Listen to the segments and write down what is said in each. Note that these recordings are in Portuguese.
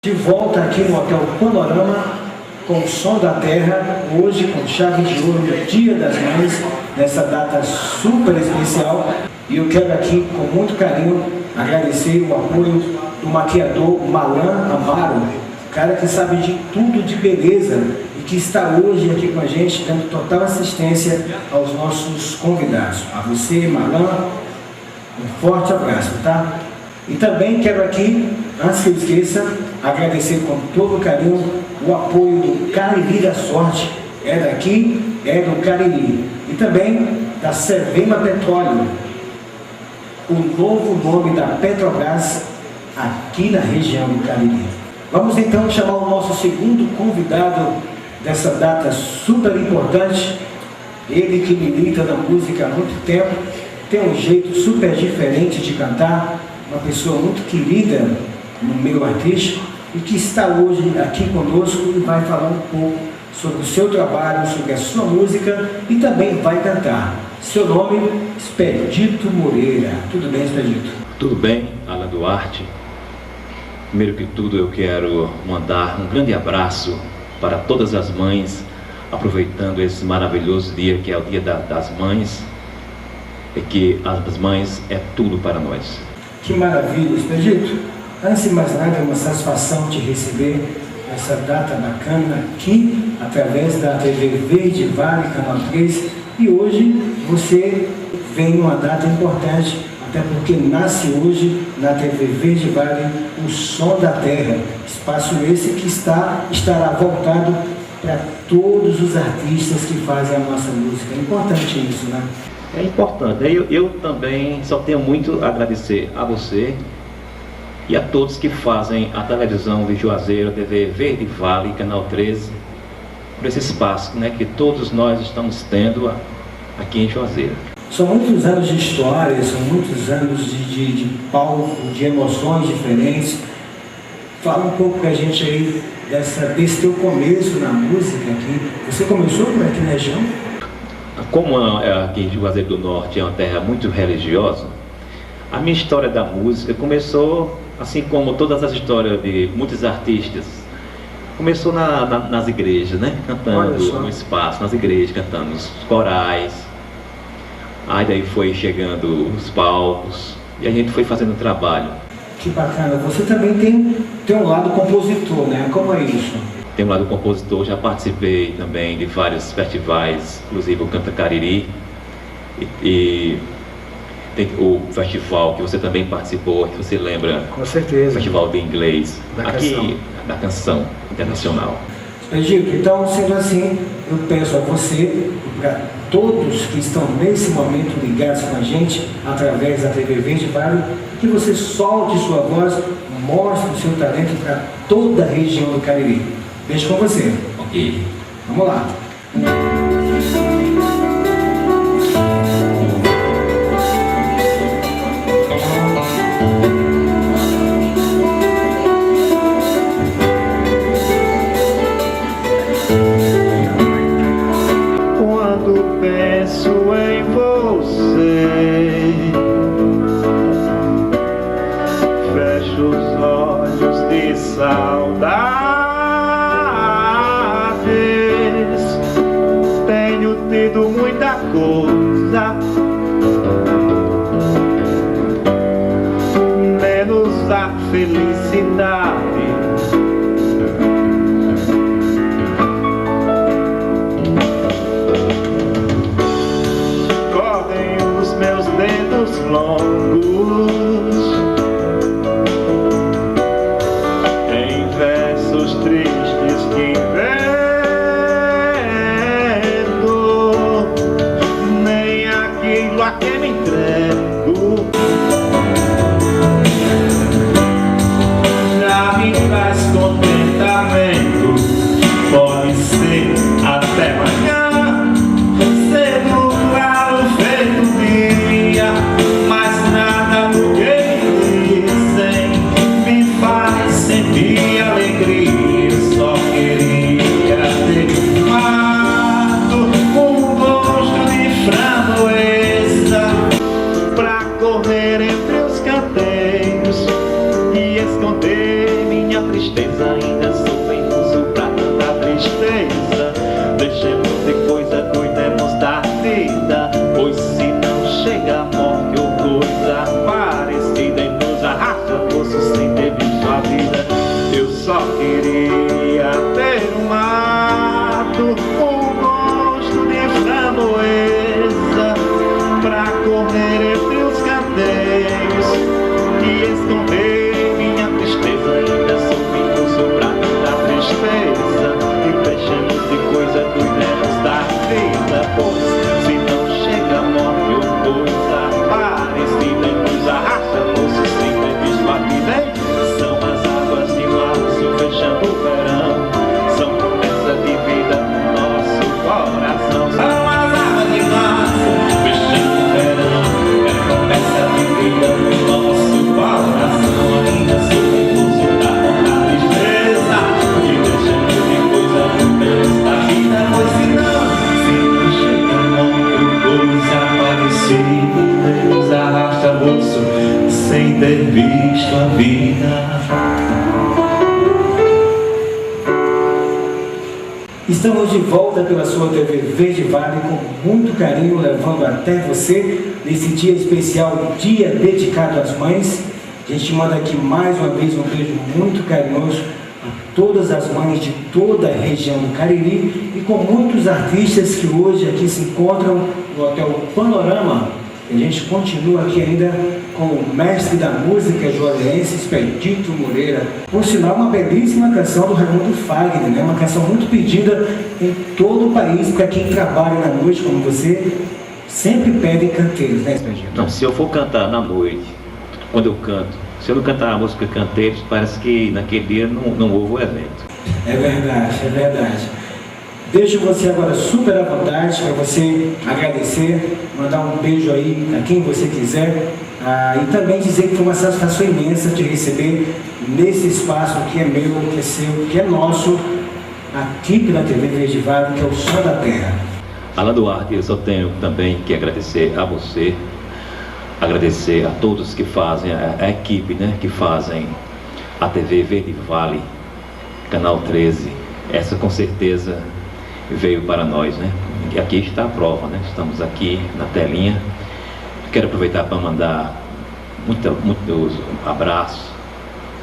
De volta aqui no Hotel Panorama, com o som da terra, hoje com chave de ouro no Dia das Mães, nessa data super especial. E eu quero aqui, com muito carinho, agradecer o apoio do maquiador Malan Amaro, cara que sabe de tudo de beleza e que está hoje aqui com a gente, dando total assistência aos nossos convidados. A você, Malan, um forte abraço, tá? E também quero aqui, antes que eu esqueça, agradecer com todo carinho o apoio do Cariri da Sorte, é daqui, é do Cariri. E também da Cervema Petróleo, o novo nome da Petrobras aqui na região do Cariri. Vamos então chamar o nosso segundo convidado dessa data super importante, ele que milita na música há muito tempo, tem um jeito super diferente de cantar, uma pessoa muito querida no meio artístico e que está hoje aqui conosco e vai falar um pouco sobre o seu trabalho, sobre a sua música e também vai cantar. Seu nome, Expedito Moreira. Tudo bem, Expedito? Tudo bem, Alan Duarte. Primeiro que tudo, eu quero mandar um grande abraço para todas as mães, aproveitando esse maravilhoso dia que é o Dia das Mães, e que as mães é tudo para nós. Que maravilha, Expedito. Antes de mais nada, é uma satisfação te receber nessa data bacana aqui, através da TV Verde Vale, Canal 3. E hoje você vem numa data importante, até porque nasce hoje na TV Verde Vale o Som da Terra. Espaço esse que estará voltado para todos os artistas que fazem a nossa música. É importante isso, né? É importante. Eu também só tenho muito a agradecer a você e a todos que fazem a televisão de Juazeiro, TV Verde Vale, Canal 13, por esse espaço, né, que todos nós estamos tendo aqui em Juazeiro. São muitos anos de história, são muitos anos de palco, de emoções diferentes. Fala um pouco com a gente aí desse teu começo na música aqui. Você começou por aqui na região? Como aqui em Juazeiro do Norte é uma terra muito religiosa, a minha história da música começou, assim como todas as histórias de muitos artistas, começou nas igrejas, né? Cantando no espaço, nas igrejas, cantando nos corais. Aí daí foi chegando os palcos e a gente foi fazendo trabalho. Que bacana. Você também tem um lado compositor, né? Como é isso? Tem um lado compositor, já participei também de vários festivais, inclusive o Canta Cariri, e tem o festival que você também participou, que você lembra? Com certeza. O festival de inglês, aqui da canção internacional. Expedito, então, sendo assim, eu peço a você e para todos que estão nesse momento ligados com a gente, através da TV Verde Vale, que você solte sua voz, mostre o seu talento para toda a região do Cariri. Beijo com você. Ok. Vamos lá. Quando penso em você, fecho os olhos de saudade. Tenho tido muita coisa, menos a felicidade. Correm os meus dedos longos em versos tristes que invento. Nem aquilo a que me entrego já me traz contentamento. Pode ser até amanhã, cedo claro feito dia, mas nada do que me dizem me faz sentir alegria. Eu só queria ter tomado um gosto de framboesa pra correr entre os canteiros e esconder minha tristeza. certeza ainda sou bem uso pra tanta tristeza. Deixemos de coisa, cuidemos da vida, pois se não chega a morte ou coisa parecida e nos arrasta poço sem ter visto a vida. Eu só queria ter um mato, o gosto de framboesa, pra correr entre os canteiros e esconder minha tristeza. Ainda sou minuso pra tanta tristeza, e deixamos de coisa, cuidemos da vida, pois se não chega a morte ou coisa parecida e nos arrasta poço sem ter visto a vida. São as águas de março fechando o verão, são promessa de vida no nosso coração. São as águas de março fechando o verão, é promessa de vida no nosso coração. Ainda sou confuso da tanta tristeza, e deixamos de coisa cuidamos da vida, pois se não chega a morte ou coisa parecida e nos arrasta bolso sem ter visto a vida. Estamos de volta pela sua TV Verde Vale com muito carinho, levando até você nesse dia especial, dia dedicado às mães. A gente manda aqui mais uma vez um beijo muito carinhoso a todas as mães de toda a região do Cariri e com muitos artistas que hoje aqui se encontram no Hotel Panorama. A gente continua aqui ainda com o mestre da música juazeirense, Expedito Moreira. Por sinal, uma belíssima canção do Raimundo Fagner, né? Uma canção muito pedida em todo o país, para quem trabalha na noite como você, sempre pedem canteiros, né, Expedito? Não, se eu for cantar na noite, quando eu canto, se eu não cantar a música Canteiros, parece que naquele dia não houve o evento. É verdade, é verdade. Deixo você agora super à vontade para você agradecer, mandar um beijo aí a quem você quiser, e também dizer que foi uma satisfação imensa te receber nesse espaço que é meu, que é seu, que é nosso, aqui pela TV Verde Vale, que é o Som da Terra. Alan Duarte, eu só tenho também que agradecer a você, agradecer a todos que fazem, a equipe, né, que fazem a TV Verde Vale, Canal 13, essa com certeza veio para nós, né? E aqui está a prova, né? Estamos aqui na telinha. Quero aproveitar para mandar muitos abraços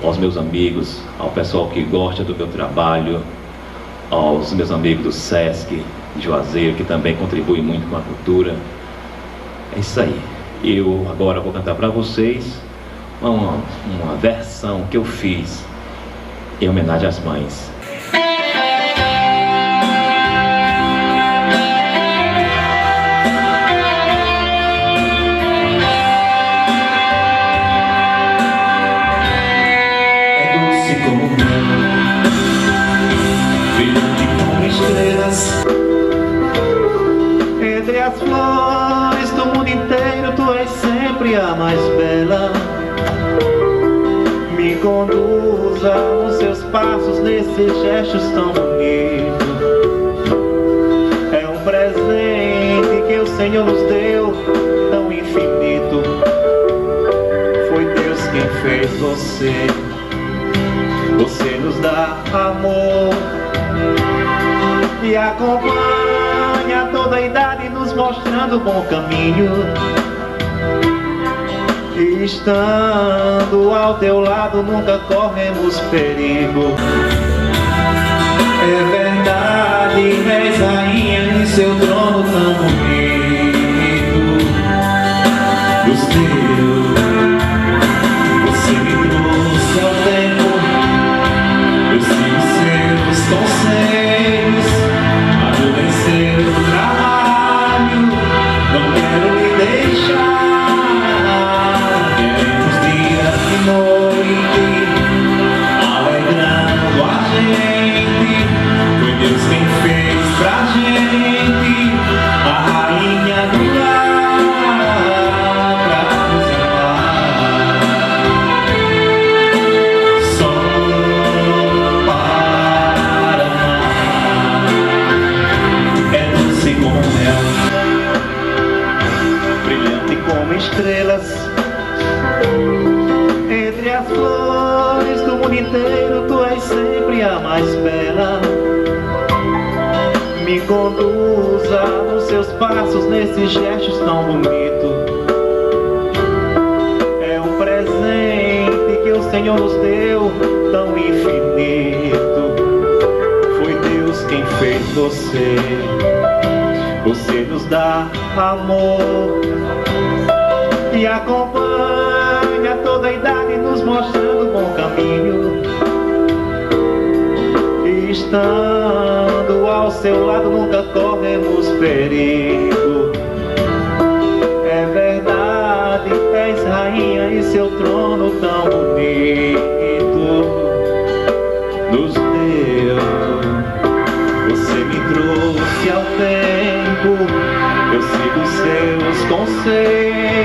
aos meus amigos, ao pessoal que gosta do meu trabalho, aos meus amigos do Sesc, de Juazeiro, que também contribuem muito com a cultura. É isso aí. Eu agora vou cantar para vocês uma versão que eu fiz em homenagem às mães. Entre as flores do mundo inteiro, tu és sempre a mais bela. Me conduza nos seus passos, nesses gestos tão bonitos. É um presente que o Senhor nos deu, tão infinito. Foi Deus quem fez você. Você nos dá amor e acompanha toda a idade, nos mostrando o bom caminho. E estando ao teu lado, nunca corremos perigo. É verdade, és rainha em seu trono tão bonito. Dos teus, você me trouxe ao tempo. Eu sigo seus conselhos, vencer o trabalho, não quero me deixar. Queremos dia e noite, alegrando mais bela. Me conduza nos seus passos, nesses gestos tão bonitos. É um presente que o Senhor nos deu, tão infinito. Foi Deus quem fez você. Você nos dá amor e acompanha toda a idade, nos mostrando o bom caminho. E estando ao seu lado nunca corremos perigo. É verdade, és rainha e seu trono tão bonito nos deu. Você me trouxe ao tempo, eu sigo seus conselhos.